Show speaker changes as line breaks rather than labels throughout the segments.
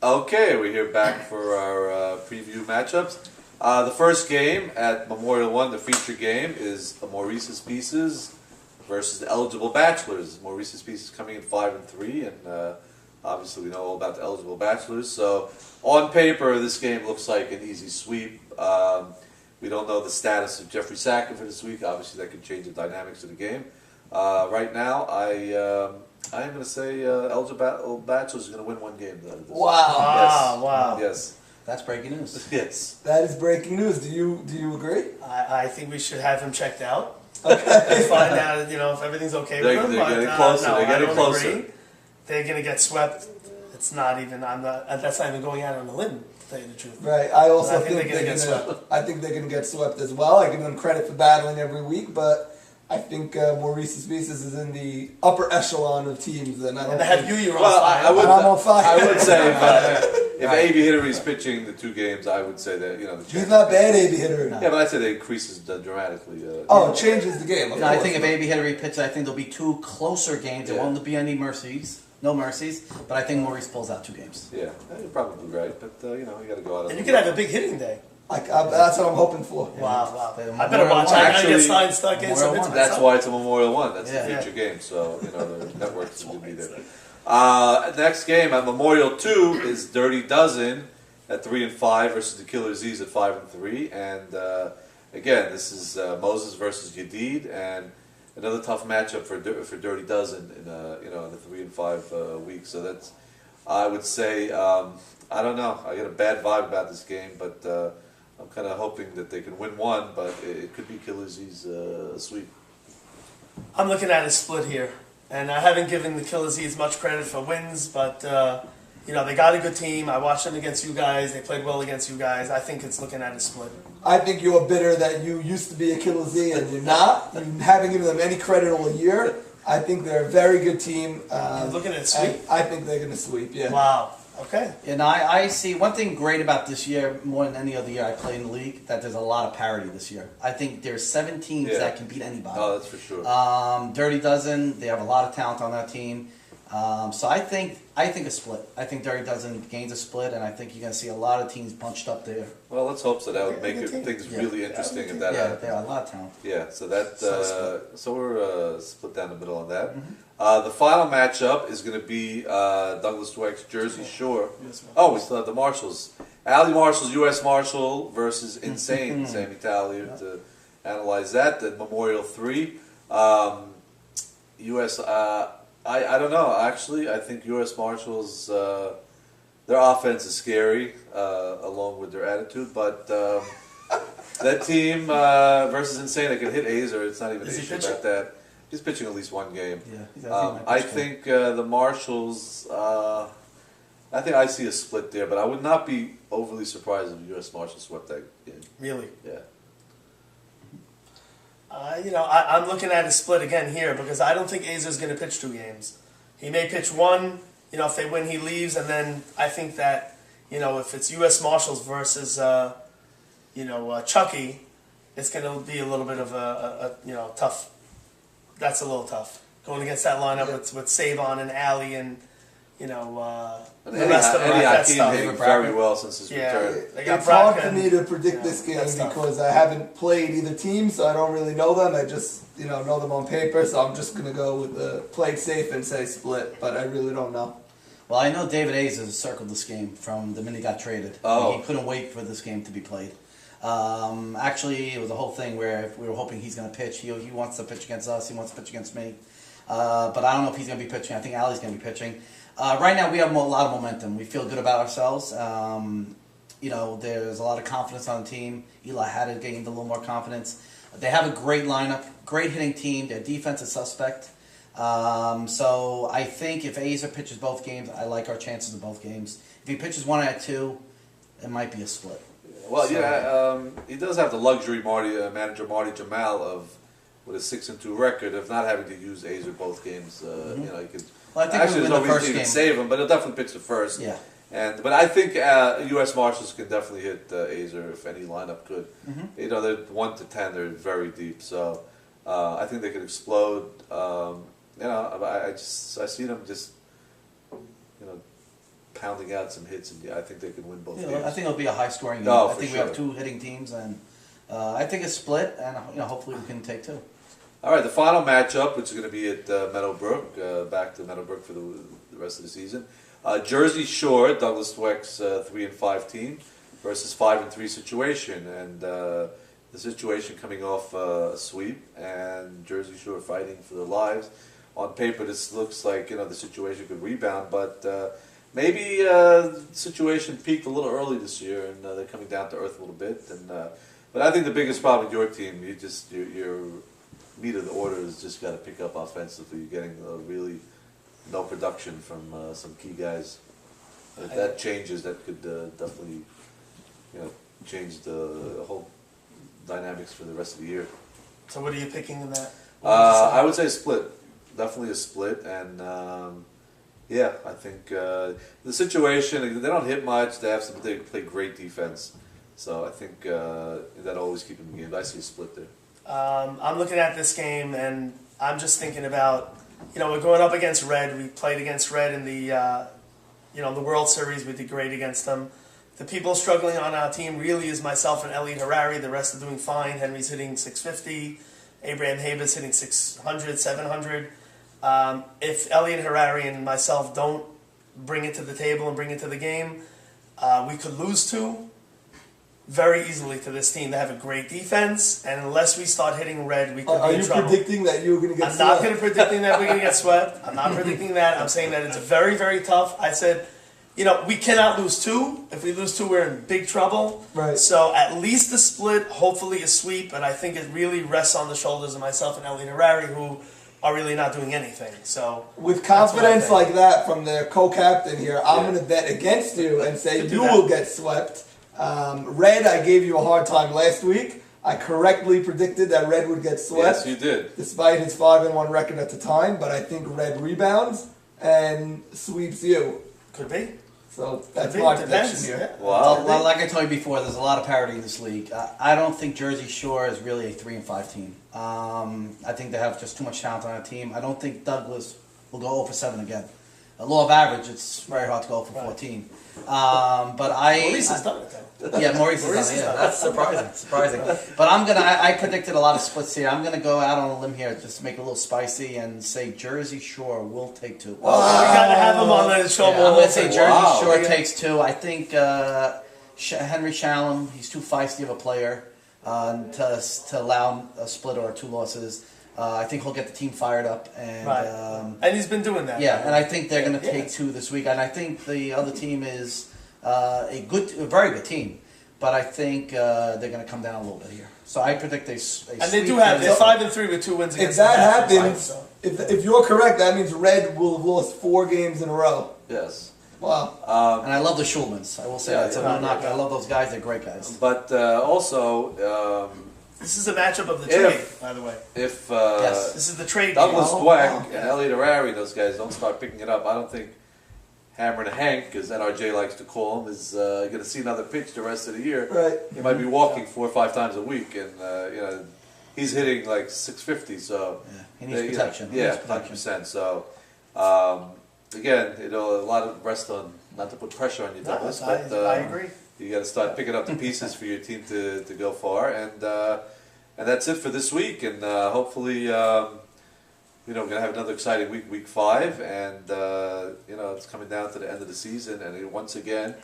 Okay, we're here back for our preview matchups. The first game at Memorial 1, the feature game, is Maurice's Pieces versus the Eligible Bachelors. Maurice's Pieces coming in 5-3, and obviously we know all about the Eligible Bachelors. So on paper, this game looks like an easy sweep. We don't know the status of Jeffrey Sacker for this week. Obviously, that could change the dynamics of the game. Right now, I'm going to say Eligible Bachelors is going to win one game.
Wow!
Yes.
Wow!
Yes.
That's breaking news.
Yes.
That is breaking news. Do you agree?
I think we should have him checked out.
Okay.
And find out, if everything's okay with him.
They're getting closer.
No,
They're getting
I don't
closer.
agree. They're going to get swept. It's not even. That's not even going out on a limb. To tell you the truth.
Right. I also
I think
think
they're gonna get
swept. I think they're going to get swept as well. I give them credit for battling every week, but I think Maurice's Pieces is in the upper echelon of teams, and I don't.
And they have you're on
Well,
fire.
I'm on fire.
I would say if A.B. Hittery's pitching the two games, I would say that the
He's not bad, A.B. Hitter.
Yeah, but I'd say that increases dramatically.
Oh, it changes the game. Of
No, I
course.
think if A.B. Hittery pitches, I think there'll be two closer games. There
Yeah.
won't be any mercies. No mercies. But I think Maurice pulls out 2 games.
Yeah, you're probably right, but you got to go out.
And you could have a big hitting day.
That's what I'm hoping for.
Wow.
The
I better watch.
Memorial
I gotta get
Actually,
signed stuck in.
Memorial One.
That's why it's a Memorial 1. That's
Yeah.
the feature game, so the networks will be there. Next game at Memorial 2 is Dirty Dozen at 3-5 versus the Killer Z's at 5-3, and again, this is Moses versus Yadid, and another tough matchup for Dirty Dozen in the 3-5 week. So that's, I would say, I don't know. I get a bad vibe about this game, but I'm kind of hoping that they can win one, but it could be Killer Z's sweep.
I'm looking at a split here, and I haven't given the Killer Z's much credit for wins, but they got a good team. I watched them against you guys. They played well against you guys. I think it's looking at a split.
I think you're bitter that you used to be a Killer Z and you're not. You haven't given them any credit all year. I think they're a very good team.
You're looking at a sweep?
I think they're going to sweep, yeah.
Wow. Okay.
And I see one thing great about this year, more than any other year I play in the league, that there's a lot of parity this year. I think there's 7 teams that can beat anybody.
Oh, that's for sure.
Dirty Dozen, they have a lot of talent on that team. So I think a split. I think Dirty Dozen gains a split, and I think you're going to see a lot of teams bunched up there.
Well, let's hope so. That would make things really interesting if that
Yeah,
happens.
they have a lot of talent.
Yeah, so that so we're split down the middle on that. The final matchup is going to be Douglas Dweck's Jersey Shore. Oh, we still have the Marshals. Allie Marshall's U.S. Marshal versus Insane Sammy Tawil to analyze that. The Memorial 3. U.S. I don't know. Actually, I think U.S. Marshals, their offense is scary, along with their attitude. But that team versus Insane, they can hit Azer. It's not even an issue about that. He's pitching at least one game.
Yeah,
I think the Marshals. I think I see a split there, but I would not be overly surprised if the U.S. Marshals swept that game.
Really?
Yeah.
I'm looking at a split again here because I don't think Azer's going to pitch 2 games. He may pitch one. If they win, he leaves, and then I think that if it's U.S. Marshals versus Chucky, it's going to be a little bit of a tough. That's a little tough going against that lineup with Savon and Allie and the rest of them.
Eddie
That's
Hakeem
tough.
hitting very well since his return.
They got
It's hard
Bracken.
for me to predict this game
that's tough.
because I haven't played either team, so I don't really know them. I just know them on paper, so I'm just going to go with the play it safe and say split, but I really don't know.
Well, I know David Azer has circled this game from the minute he got traded.
Oh.
He couldn't wait for this game to be played. Actually, it was a whole thing where if we were hoping he's going to pitch. He wants to pitch against us. He wants to pitch against me. But I don't know if he's going to be pitching. I think Allie's going to be pitching. Right now, we have a lot of momentum. We feel good about ourselves. There's a lot of confidence on the team. Eli had gained a little more confidence. They have a great lineup, great hitting team. Their defense is suspect. So I think if Azer pitches both games, I like our chances in both games. If he pitches 1 out of 2, it might be a split.
Well, he does have the luxury, manager Marty Jemal, of with a 6-2 record of not having to use Azer both games. He could.
Well, I think
Actually,
we
there's
win
no
the
reason
first
to even
game.
save him, but he'll definitely pitch the first.
Yeah.
But I think U.S. Marshals can definitely hit Azer if any lineup could. They're 1 to 10. They're very deep, so I think they could explode. I see them just pounding out some hits, and I think they can win both
You
games.
know, I think it'll be a high-scoring game.
Oh,
I
for
think we
sure.
have two hitting teams, and I think it's split, and hopefully we can take two.
All right, the final matchup, which is going to be at Meadowbrook, back to Meadowbrook for the rest of the season. Jersey Shore, Douglas Dweck's 3-5 team versus 5-3 situation, and the situation coming off a sweep, and Jersey Shore fighting for their lives. On paper, this looks like the situation could rebound, but maybe the situation peaked a little early this year, and they're coming down to earth a little bit. And but I think the biggest problem with your team, your meat of the order is just got to pick up offensively. You're getting really no production from some key guys. If that changes, that could definitely change the whole dynamics for the rest of the year.
So what are you picking in that?
I would say split. Definitely a split, and I think the situation, they don't hit much. They play great defense, so I think that always keep them in games. I see a split there.
I'm looking at this game, and I'm just thinking about, we're going up against Red. We played against Red in the the World Series. We did great against them. The people struggling on our team really is myself and Elliot Harari. The rest are doing fine. Henry's hitting 650. Abraham Haber's hitting 600, 700. If Elliot Harari and myself don't bring it to the table and bring it to the game, we could lose two very easily to this team. They have a great defense, and unless we start hitting Red, we could
Are
be in
you
trouble.
predicting that you're going to get
I'm not
swept?
going to predicting that we're going to get swept. I'm not predicting that. I'm saying that it's very, very tough. I said, we cannot lose two. If we lose two, we're in big trouble.
Right.
So at least a split, hopefully a sweep, but I think it really rests on the shoulders of myself and Elliot Harari, who are really not doing anything. So
With
that's what I
confidence
think.
like that from their co-captain here, I'm
Yeah.
going to bet against you and say
Could do
you
that.
will get swept. Red, I gave you a hard time last week. I correctly predicted that Red would get swept,
Yes, you did.
despite his 5-1 record at the time. But I think Red rebounds and sweeps you.
Could be.
So that's
Could be.
my prediction
Depends.
here.
Yeah.
Wow.
Well, like I told you before, there's a lot of parity in this league. I don't think Jersey Shore is really a 3-5 team. I think they have just too much talent on that team. I don't think Douglas will go 0-7 again. A law of average, it's very hard to go for 14. But
Maurice has done it, though.
Yeah, Maurice has
Maurice
done it. Yeah,
has done
that's surprising. But I predicted a lot of splits here. I'm gonna go out on a limb here just to make it a little spicy and say Jersey Shore will take two.
We got to have him on the show
Yeah,
more
I'm gonna
often.
say Jersey
Wow.
Shore takes two. I think Henry Shalom, he's too feisty of a player to allow a split or two losses. I think he'll get the team fired up, and
Right. And he's been doing that.
yeah, and I think they're going to
Yeah.
take two this week. And I think the other team is a very good team, but I think they're going to come down a little bit here. So I predict a
And they
sweep
do have, they're
Jersey.
5-3 with 2 wins
If
against
that
the Dashless,
happens,
so.
if you're correct, that means Red will have lost 4 games in a row.
Yes.
Wow.
And I love the Schulmans. I will say
Yeah,
that. So
yeah.
no knock. I love those guys. They're great guys.
But also,
This is a matchup of the
If-
trade, by the way.
if
Yes.
This is the trade
Douglas
game.
Dweck
wow.
and Elliot Harari, those guys don't start picking it up, I don't think Hammer and Hank, as NRJ likes to call him, is going to see another pitch the rest of the year.
Right.
He might be walking 4 or 5 times a week, and he's hitting like 650. So
Yeah, he needs protection. He
Yeah,
needs protection.
100%. So again, a lot of rest on not to put pressure on you,
No,
Douglas,
I
but
agree.
you got to start picking up the pieces for your team to go far, and that's it for this week. And hopefully, we're gonna have another exciting week, week 5, and it's coming down to the end of the season. And once again,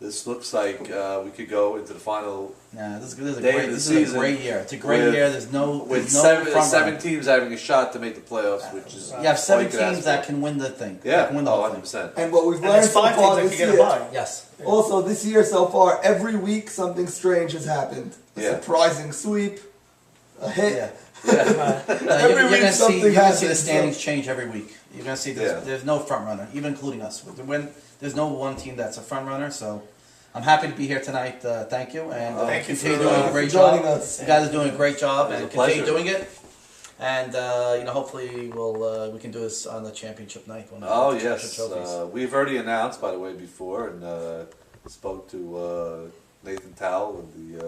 this looks like we could go into the final
Yeah, this is a
Day
great.
of the
This is a
season
great year. It's a great
with-
year. There's no
with
front
seven
runner.
teams having a shot to make the playoffs, which is
You have 7
all you can ask
teams that
for.
can win the thing.
Yeah,
that can win the whole thing.
100%.
And what we've
And
learned
there's
so
5
far
teams that
this
can get a
year,
bye.
Yes.
also this year so far, every week something strange has happened. A
Yeah.
surprising sweep, a hit.
Yeah.
Yeah.
Every week
you're
something
gonna see the
happens,
standings
so-
change every week. You're gonna see
Yeah.
there's no front runner, even including us. There's no one team that's a front runner. So I'm happy to be here tonight. Thank you, and
Thank you
continue
for,
doing a
for
great
joining
job.
us.
You guys are doing a great job,
It was
and
a
continue
pleasure.
doing it. And hopefully we can do this on the championship night. When
Oh
the championship
yes,
trophies.
we've already announced, by the way, before, and spoke to Nathan Tawil and the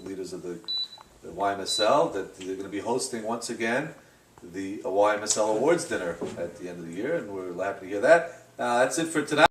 leaders of the YMSL that they're going to be hosting once again the YMSL Awards dinner at the end of the year, and we're happy to hear that. That's it for tonight.